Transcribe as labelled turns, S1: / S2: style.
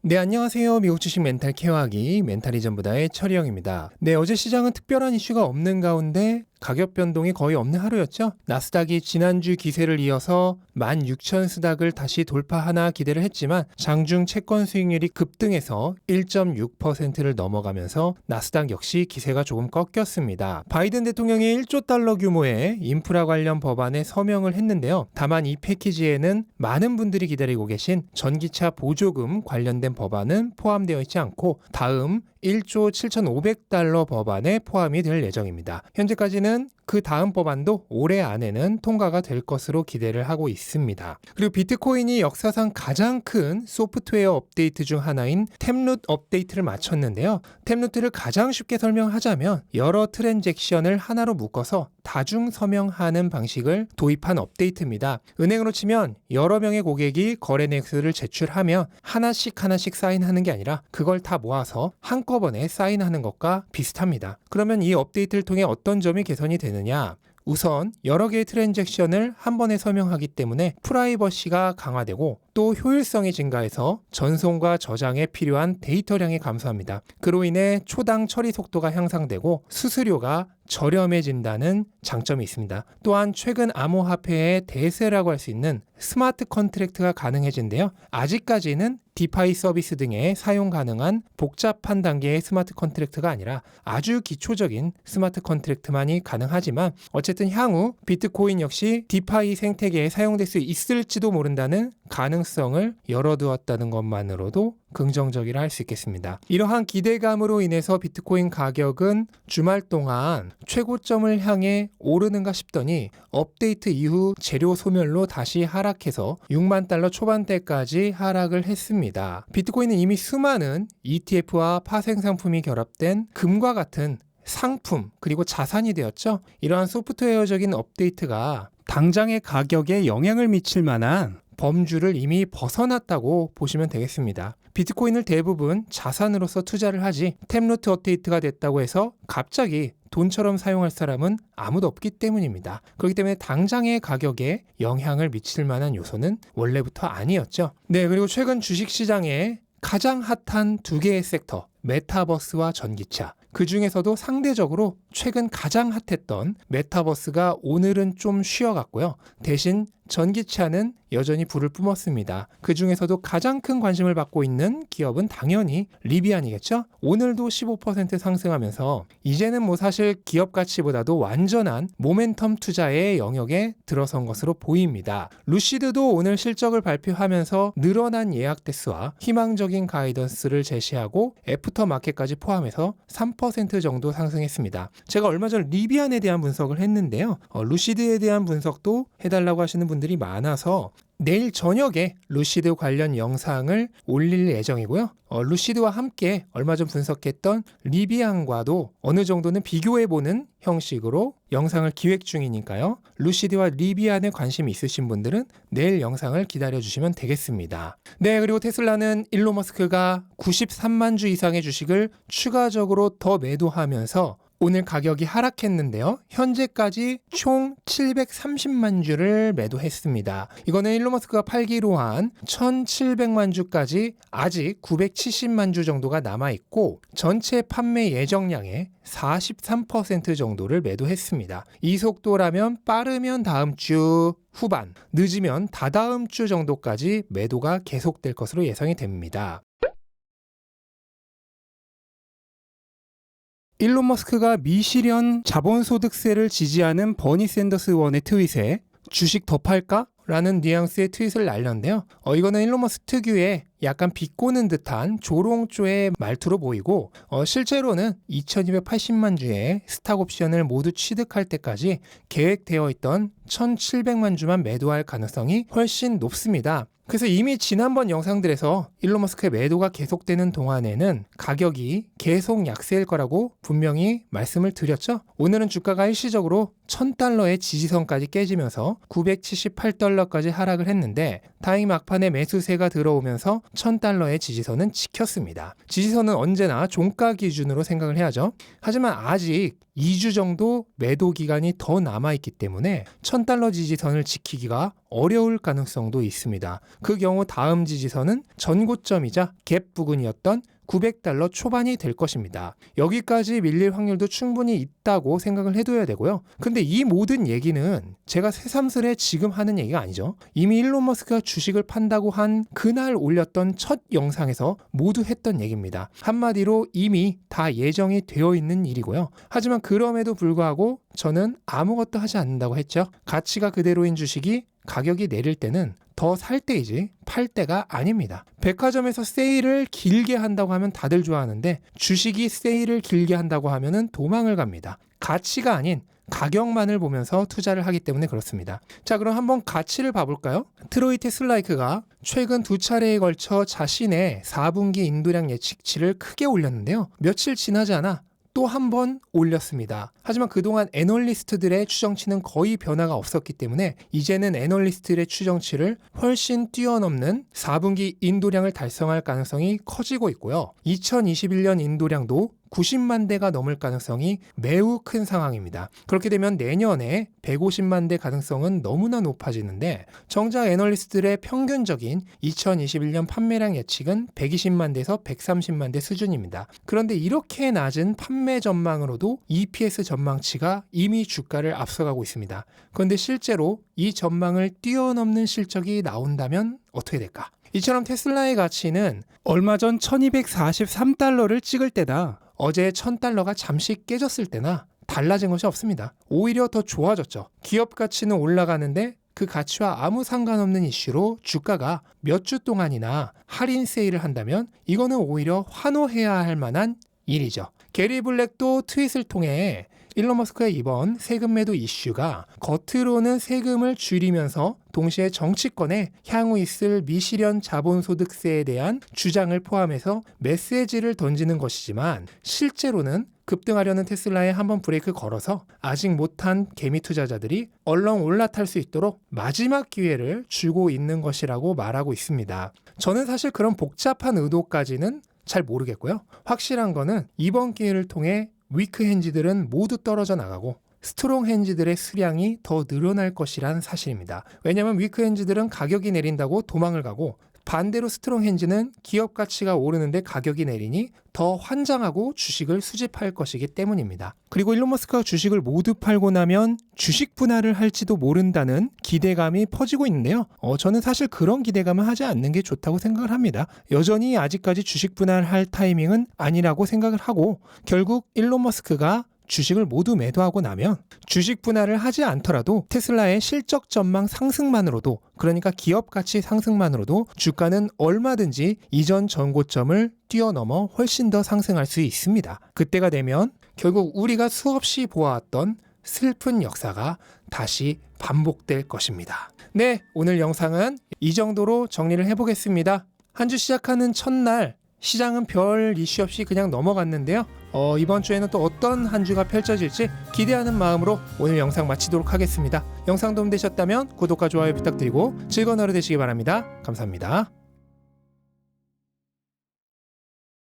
S1: 네, 안녕하세요. 미국 주식 멘탈 케어하기 멘탈이전부다의 철이형입니다. 네, 어제 시장은 특별한 이슈가 없는 가운데 가격 변동이 거의 없는 하루였죠. 나스닥이 지난주 기세를 이어서 16,000 수닥을 다시 돌파하나 기대를 했지만 장중 채권 수익률이 급등해서 1.6%를 넘어가면서 나스닥 역시 기세가 조금 꺾였습니다. 바이든 대통령이 1조 달러 규모의 인프라 관련 법안에 서명을 했는데요. 다만 이 패키지에는 많은 분들이 기다리고 계신 전기차 보조금 관련된 법안은 포함되어 있지 않고 다음 1조 7,500달러 법안에 포함이 될 예정입니다. 현재까지는 그 다음 법안도 올해 안에는 통과가 될 것으로 기대를 하고 있습니다. 그리고 비트코인이 역사상 가장 큰 소프트웨어 업데이트 중 하나인 탭룻 업데이트를 마쳤는데요. 탭루트를 가장 쉽게 설명하자면 여러 트랜잭션을 하나로 묶어서 다중 서명하는 방식을 도입한 업데이트입니다. 은행으로 치면 여러 명의 고객이 거래 내역서를 제출하면 하나씩 사인하는 게 아니라 그걸 다 모아서 한꺼번에 사인하는 것과 비슷합니다. 그러면 이 업데이트를 통해 어떤 점이 개선이 되느냐? 우선 여러 개의 트랜잭션을 한 번에 서명하기 때문에 프라이버시가 강화되고 또 효율성이 증가해서 전송과 저장에 필요한 데이터량이 감소합니다. 그로 인해 초당 처리 속도가 향상되고 수수료가 저렴해진다는 장점이 있습니다. 또한 최근 암호화폐의 대세라고 할 수 있는 스마트 컨트랙트가 가능해진데요. 아직까지는 디파이 서비스 등에 사용 가능한 복잡한 단계의 스마트 컨트랙트가 아니라 아주 기초적인 스마트 컨트랙트만이 가능하지만 어쨌든 향후 비트코인 역시 디파이 생태계에 사용될 수 있을지도 모른다는 가능성을 열어두었다는 것만으로도 긍정적이라 할 수 있겠습니다. 이러한 기대감으로 인해서 비트코인 가격은 주말 동안 최고점을 향해 오르는가 싶더니 업데이트 이후 재료 소멸로 다시 하락해서 6만 달러 초반대까지 하락을 했습니다. 비트코인은 이미 수많은 ETF와 파생 상품이 결합된 금과 같은 상품 그리고 자산이 되었죠. 이러한 소프트웨어적인 업데이트가 당장의 가격에 영향을 미칠 만한 범주를 이미 벗어났다고 보시면 되겠습니다. 비트코인을 대부분 자산으로서 투자를 하지 탭루트 업데이트가 됐다고 해서 갑자기 돈처럼 사용할 사람은 아무도 없기 때문입니다. 그렇기 때문에 당장의 가격에 영향을 미칠 만한 요소는 원래부터 아니었죠. 네, 그리고 최근 주식시장에 가장 핫한 두 개의 섹터, 메타버스와 전기차. 그 중에서도 상대적으로 최근 가장 핫했던 메타버스가 오늘은 좀 쉬어갔고요. 대신 전기차는 여전히 불을 뿜었습니다. 그 중에서도 가장 큰 관심을 받고 있는 기업은 당연히 리비안이겠죠? 오늘도 15% 상승하면서 이제는 사실 기업 가치보다도 완전한 모멘텀 투자의 영역에 들어선 것으로 보입니다. 루시드도 오늘 실적을 발표하면서 늘어난 예약 대수와 희망적인 가이던스를 제시하고 애프터 마켓까지 포함해서 3% 정도 상승했습니다. 제가 얼마 전 리비안에 대한 분석을 했는데요. 루시드에 대한 분석도 해달라고 하시는 분들이 많아서 내일 저녁에 루시드 관련 영상을 올릴 예정이고요. 루시드와 함께 얼마 전 분석했던 리비안과도 어느 정도는 비교해보는 형식으로 영상을 기획 중이니까요. 루시드와 리비안에 관심 있으신 분들은 내일 영상을 기다려주시면 되겠습니다. 네, 그리고 테슬라는 일론 머스크가 93만 주 이상의 주식을 추가적으로 더 매도하면서 오늘 가격이 하락했는데요. 현재까지 총 730만 주를 매도했습니다. 이거는 일론 머스크가 팔기로 한 1700만 주까지 아직 970만 주 정도가 남아있고 전체 판매 예정량의 43% 정도를 매도했습니다. 이 속도라면 빠르면 다음 주 후반, 늦으면 다다음 주 정도까지 매도가 계속될 것으로 예상이 됩니다. 일론 머스크가 미실현 자본소득세를 지지하는 버니 샌더스 의원의 트윗에 주식 더 팔까? 라는 뉘앙스의 트윗을 날렸는데요. 이거는 일론 머스크 특유의 약간 비꼬는 듯한 조롱조의 말투로 보이고 실제로는 2280만 주의 스탁 옵션을 모두 취득할 때까지 계획되어 있던 1700만 주만 매도할 가능성이 훨씬 높습니다. 그래서 이미 지난번 영상들에서 일론 머스크의 매도가 계속되는 동안에는 가격이 계속 약세일 거라고 분명히 말씀을 드렸죠. 오늘은 주가가 일시적으로 1000달러의 지지선까지 깨지면서 978달러까지 하락을 했는데 다행히 막판에 매수세가 들어오면서 1000달러의 지지선은 지켰습니다. 지지선은 언제나 종가 기준으로 생각을 해야죠. 하지만 아직 2주 정도 매도 기간이 더 남아있기 때문에 1000달러 지지선을 지키기가 어려울 가능성도 있습니다. 그 경우 다음 지지선은 전고점이자 갭 부근이었던 $900 초반이 될 것입니다. 여기까지 밀릴 확률도 충분히 있다고 생각을 해둬야 되고요. 근데 이 모든 얘기는 제가 새삼스레 지금 하는 얘기가 아니죠. 이미 일론 머스크가 주식을 판다고 한 그날 올렸던 첫 영상에서 모두 했던 얘기입니다. 한마디로 이미 다 예정이 되어 있는 일이고요. 하지만 그럼에도 불구하고 저는 아무것도 하지 않는다고 했죠. 가치가 그대로인 주식이 가격이 내릴 때는 더 살 때이지 팔 때가 아닙니다. 백화점에서 세일을 길게 한다고 하면 다들 좋아하는데 주식이 세일을 길게 한다고 하면은 도망을 갑니다. 가치가 아닌 가격만을 보면서 투자를 하기 때문에 그렇습니다. 자, 그럼 한번 가치를 봐볼까요? 트로이 테슬라이크가 최근 2차례에 걸쳐 자신의 4분기 인도량 예측치를 크게 올렸는데요. 며칠 지나지 않아 또 한 번 올렸습니다. 하지만 그동안 애널리스트들의 추정치는 거의 변화가 없었기 때문에 이제는 애널리스트들의 추정치를 훨씬 뛰어넘는 4분기 인도량을 달성할 가능성이 커지고 있고요. 2021년 인도량도 90만 대가 넘을 가능성이 매우 큰 상황입니다. 그렇게 되면 내년에 150만 대 가능성은 너무나 높아지는데 정작 애널리스트들의 평균적인 2021년 판매량 예측은 120만 대에서 130만 대 수준입니다. 그런데 이렇게 낮은 판매 전망으로도 EPS 전망치가 이미 주가를 앞서가고 있습니다. 그런데 실제로 이 전망을 뛰어넘는 실적이 나온다면 어떻게 될까? 이처럼 테슬라의 가치는 얼마 전 $1243를 찍을 때다. 어제 $1000가 잠시 깨졌을 때나 달라진 것이 없습니다. 오히려 더 좋아졌죠. 기업 가치는 올라가는데 그 가치와 아무 상관없는 이슈로 주가가 몇 주 동안이나 할인 세일을 한다면 이거는 오히려 환호해야 할 만한 일이죠. 게리 블랙도 트윗을 통해 일론 머스크의 이번 세금 매도 이슈가 겉으로는 세금을 줄이면서 동시에 정치권에 향후 있을 미실현 자본소득세에 대한 주장을 포함해서 메시지를 던지는 것이지만 실제로는 급등하려는 테슬라에 한번 브레이크 걸어서 아직 못한 개미 투자자들이 얼렁 올라탈 수 있도록 마지막 기회를 주고 있는 것이라고 말하고 있습니다. 저는 사실 그런 복잡한 의도까지는 잘 모르겠고요. 확실한 거는 이번 기회를 통해 위크 핸즈들은 모두 떨어져 나가고 스트롱 핸즈들의 수량이 더 늘어날 것이란 사실입니다. 왜냐하면 위크 핸즈들은 가격이 내린다고 도망을 가고 반대로 스트롱 핸즈는 기업 가치가 오르는데 가격이 내리니 더 환장하고 주식을 수집할 것이기 때문입니다. 그리고 일론 머스크가 주식을 모두 팔고 나면 주식 분할을 할지도 모른다는 기대감이 퍼지고 있는데요. 저는 사실 그런 기대감을 하지 않는 게 좋다고 생각을 합니다. 여전히 아직까지 주식 분할할 타이밍은 아니라고 생각을 하고 결국 일론 머스크가 주식을 모두 매도하고 나면 주식 분할을 하지 않더라도 테슬라의 실적 전망 상승만으로도 그러니까 기업 가치 상승만으로도 주가는 얼마든지 이전 전고점을 뛰어넘어 훨씬 더 상승할 수 있습니다. 그때가 되면 결국 우리가 수없이 보아왔던 슬픈 역사가 다시 반복될 것입니다. 네, 오늘 영상은 이 정도로 정리를 해보겠습니다. 한 주 시작하는 첫날 시장은 별 이슈 없이 그냥 넘어갔는데요. 이번 주에는 또 어떤 한 주가 펼쳐질지 기대하는 마음으로 오늘 영상 마치도록 하겠습니다. 영상 도움되셨다면 구독과 좋아요 부탁드리고 즐거운 하루 되시기 바랍니다. 감사합니다.